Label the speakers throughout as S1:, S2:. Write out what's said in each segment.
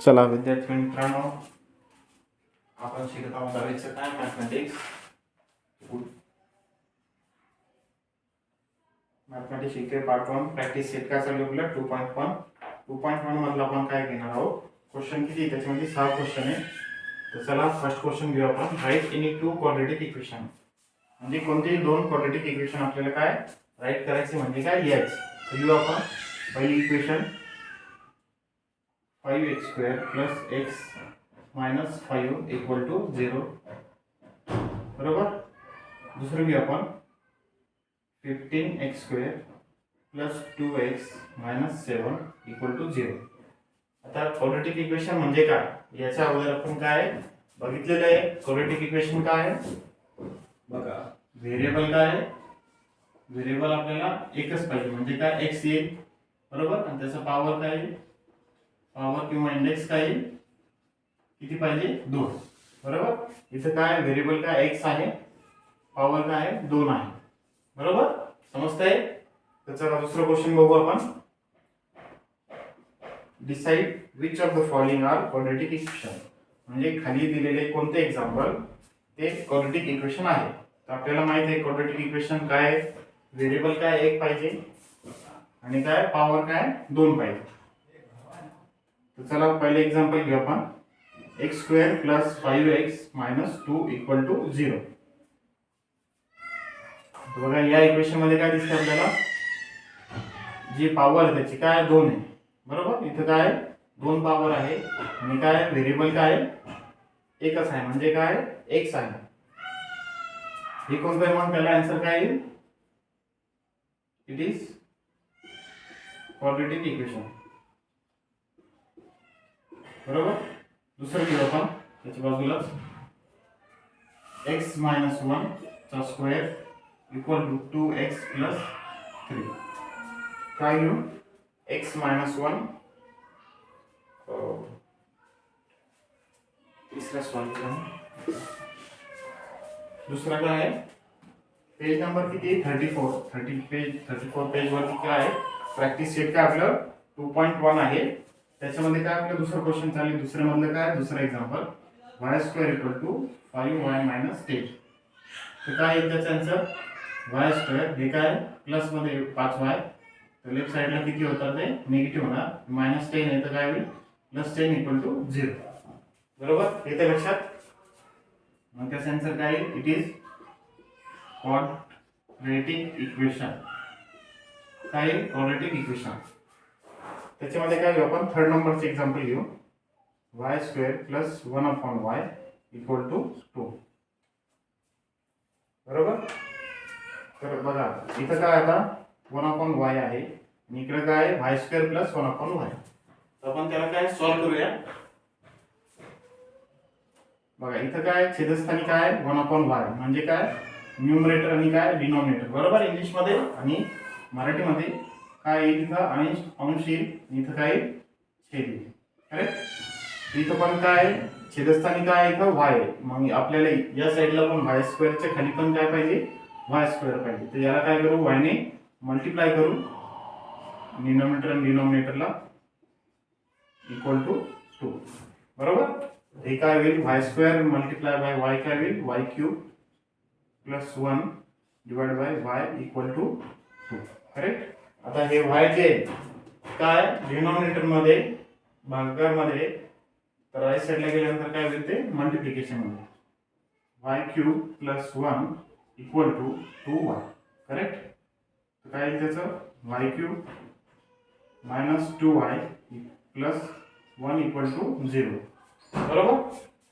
S1: चला विद्यार्थी मित्रांनो, आपण शिकत आहोत 10वीचं काय मॅथमॅटिक्स. मॅथमॅटिक्स शिकते पार्ट 1 प्रॅक्टिस सेट काय चालू आपला 2.1 मधला आपण काय घेणार आहोत. क्वेश्चन किती त्याच्यामध्ये 6 क्वेश्चन आहे. तर चला फर्स्ट क्वेश्चन घेऊ आपण. Write any two quadratic equation. म्हणजे कोणतेही दोन क्वाड्रेटिक इक्वेशन आपल्याला काय राईट करायचे म्हणजे काय लिहायचे. तर लिहू आपण. पहिली इक्वेशन 5x² + x - 5 = 0. बरोबर. दुसरं घेऊ आपण 15x² + 2x - 7 = 0. आता क्वाड्रेटिक इक्वेशन म्हणजे काय याच्या अगोदर आपण काय बघितलेलं आहे. क्वाड्रेटिक इक्वेशन काय आहे बघा. व्हेरिएबल काय आहे, व्हेरिएबल आपल्याला एकच पाहिजे म्हणजे काय x येईल. बरोबर. आणि त्याचा पॉवर काय येईल, पॉवर किंवा इंडेक्स काय येईल, किती पाहिजे 2. बरोबर. इथं काय व्हेरिएबल काय x आहे, पॉवर काय आहे 2 आहे. बरोबर समजतंय. तर चला दुसरा क्वेश्चन बघू आपण. Decide which of the following are quadratic equation. म्हणजे खाली दिलेले कोणते एक्झाम्पल ते क्वाड्रेटिक इक्वेशन आहे. तर आपल्याला माहित आहे क्वाड्रेटिक इक्वेशन काय आहे. व्हेरिएबल काय 1 पाहिजे आणि काय पॉवर काय 2 पाहिजे. तर चला पहिले एक्झाम्पल घेऊ आपण. x² + 5x - 2 = 0. बघा या इक्वेशन मध्ये काय दिसतं आपल्याला, जी पॉवर आहे त्याची काय 2 आहे. बरोबर. इथं काय 2 पॉवर आहे आणि काय व्हेरिएबल काय एकच आहे म्हणजे काय x आहे. हे कोणतं आहे मग त्याला आन्सर काय येईल. It is quadratic equation. बरोबर. दुसरं घेऊ आपण त्याच्या बाजूलाच x - 1 चा स्क्वेअर = 2x + 3. काय घेऊ x - 1 तिसरा सॉल्व. दुसरा काय आहे पेज नंबर किती 34 पेज वरती काय आहे प्रॅक्टिस सेट काय आपलं 2.1 आहे. त्याच्यामध्ये काय आपलं दुसरं क्वेश्चन चालू. दुसऱ्या मधलं काय दुसरं एक्झाम्पल y² = 5y - 10. तर काय आहे त्याचं आन्सर y² हे काय प्लस मध्ये 5y तर लेफ्ट साइडला किती होतात ते निगेटिव्ह होणार. -10 आहे तर काय होईल +10 = 0. बरोबर. येते लक्षात. मग त्याचा आन्सर काय येईल. It is quadratic equation. काय क्वाड्रेटिक इक्वेशन. त्याच्यामध्ये काय घेऊ आपण थर्ड नंबरचे एक्झाम्पल घेऊ. y² + 1/y = 2. बरोबर. तर बघा इथं काय आता 1/y आहे आणि इकडे काय y² + 1/y. तर आपण त्याला काय सॉल्व्ह करूया. बघा इथं काय छेदस्थानी काय 1/y म्हणजे काय न्यूमरेटर आणि काय डिनॉमिनेटर. बरोबर. इंग्लिश मध्ये आणि मराठीमध्ये काय इथं अंश येईल इथं काय छेद येईल. करेक्ट. इथं पण काय छेदस्थानी काय इथं y आहे. मग आपल्याला या साईडला पण y² च्या खाली पण काय पाहिजे y² पाहिजे. तर याला काय करू y ने मल्टिप्लाय करू डिनॉमिनेटर आणि डिनॉमिनेटरला = 2. बरोबर. हे काय होईल y² × y काय होईल y³ + 1 / y = 2. करेक्ट. आता हे y जे काय डिनॉमिनेटर मध्ये भागाकारमध्ये तर राईट साइडला गेल्यानंतर काय होईल ते मल्टिप्लिकेशन मध्ये y³ + 1 = 2y. करेक्ट. तर काय येईल त्याचं y³ - 2y + 1 = 0. बरोबर.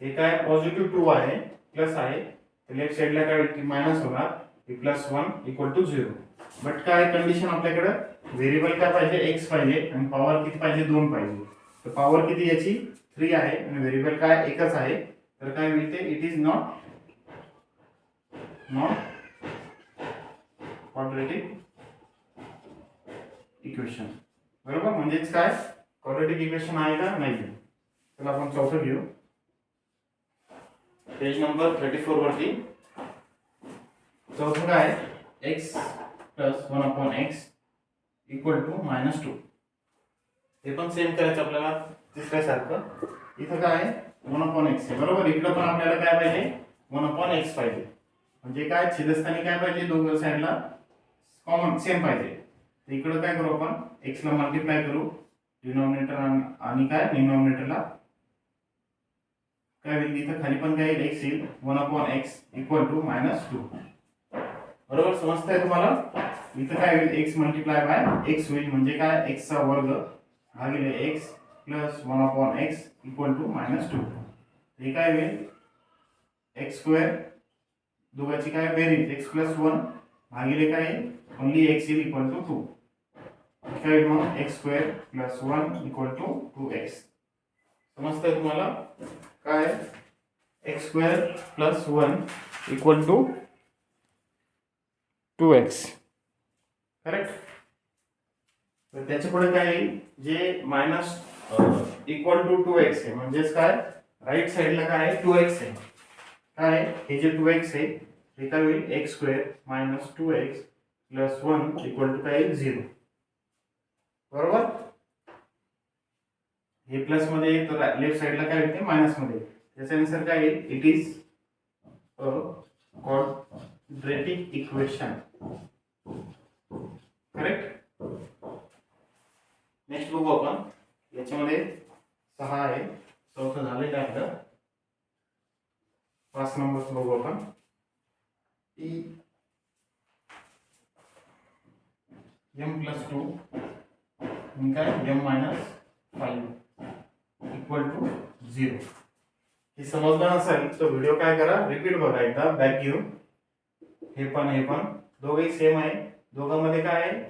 S1: हे काय पॉझिटिव्ह 2 आहे प्लस आहे तर लेफ्ट साइडला काय होईल मायनस होणार +1 = 0. बट काय कंडिशन आपल्याकडे व्हेरिएबल काय पाहिजे x पाहिजे आणि पॉवर किती पाहिजे 2 पाहिजे. तर पॉवर किती याची 3 आहे आणि व्हेरिएबल काय एकच आहे. तर काय होईल ते it is not quadratic equation. बरोबर. म्हणजेच काय क्वाड्रेटिक इक्वेशन आहे का नाही. चला आपण चौथं घेऊ. पेज नंबर 34 वरती चौथं काय x + 1/x = -2. हे पण सेम करायचं आपल्याला. तिसऱ्यासारखं इथं काय आहे 1/x आहे बरोबर. इकडं पण आपल्याला काय पाहिजे 1/x पाहिजे. म्हणजे काय छेदस्थानी काय पाहिजे दोन्ही साईडला कॉमन सेम पाहिजे. तर इकडं काय करू आपण x ला मल्टिप्लाय करू डिनॉमिनेटर आणि काय डिनॉमिनेटरला काय होईल इथं खाली पण काय येईल x येईल 1/x इक्वल टू -2 बरोबर. समजतंय तुम्हाला. इथं काय होईल x मल्टिप्लाय बाय x होईल म्हणजे काय x चा वर्ग भागिले x plus 1/x equal to -2. हे काय होईल x स्क्वेअर दोघांची काय बेरीज x प्लस 1 भागिले काय ओनली x येईल इक्वल टू 2. काय होईल मग x square plus 1 equal to 2x. समजतंय तुम्हाला. काय x square plus 1 equal to 2x correct. तर त्याच्या पुढे काय येईल जे मायनस इक्वल टू 2x आहे म्हणजेच काय राईट साइडला काय आहे 2x आहे. काय हे जे 2x आहे हे काय होईल x square minus 2x plus 1 equal to काय येईल 0 बरोबर. हे प्लस मध्ये तर लेफ्ट साइडला काय होते मायनस मध्ये. त्याचा आन्सर काय येईल it is a quadratic equation correct. Next बघू आपण याच्यामध्ये 6 आहे चौथं झालेलं आहे आपलं. 5 नंबर बघू आपण e m प्लस 2 काय m मायनस 5 इक्वल टू 0. हे समजलं नसेल तर व्हिडिओ काय करा रिपीट बघा एकदा बॅक घेऊन. हे पण दोघेही सेम आहे. दोघांमध्ये काय आहे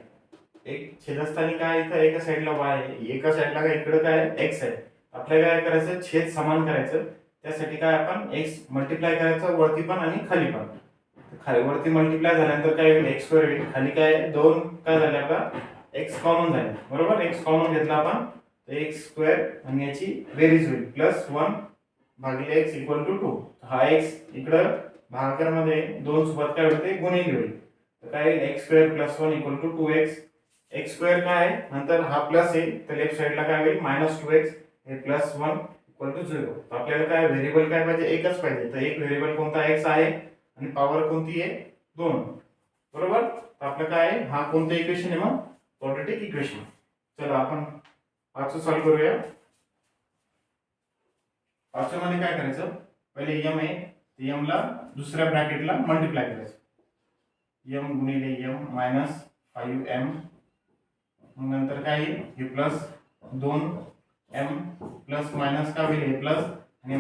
S1: एक छेदस्थानी काय इथं एका साईडला y आहे एका साईडला काय इकडे काय x आहे. आपल्याला काय करायचं छेद समान करायचं. त्यासाठी काय आपण x मल्टिप्लाय करायचं वरती पण आणि खाली पण. खाली वरती मल्टिप्लाय झाल्यानंतर काय होईल x स्क्वेअर होईल. खाली काय दोन काय झाले आपला x कॉमन झाले बरोबर. x कॉमन घेतला आपण तर x स्क्वेअर आणि याची बेरीज होईल प्लस 1 भागिले x इक्वल टू 2. हा x इकडं भागाकारामध्ये दोन सोबत काय होते गुणिले होईल. तर काय x square plus 1 equal to 2x. x square काय आहे नंतर हा प्लस आहे तर लेफ्ट साइडला काय होईल -2x हे प्लस 1 इक्वल टू 0. तर आपल्याला काय व्हेरिएबल काय पाहिजे एकच पाहिजे. तर एक व्हेरिएबल कोणता x आहे आणि पॉवर कोणती आहे 2 बरोबर. तर आपलं काय आहे हा कोणतं इक्वेशन आहे मग क्वाड्रेटिक इक्वेशन. चला आपण पाचवं सॉल्व करूया. पाचव्या मध्ये काय करायचं पहिले m आहे m ला दुसऱ्या ब्रॅकेटला मल्टिप्लाय करायचं. m गुणिले m मायनस 5m मग नंतर काय येईल हे प्लस 2m प्लस मायनस काय होईल हे प्लस आणि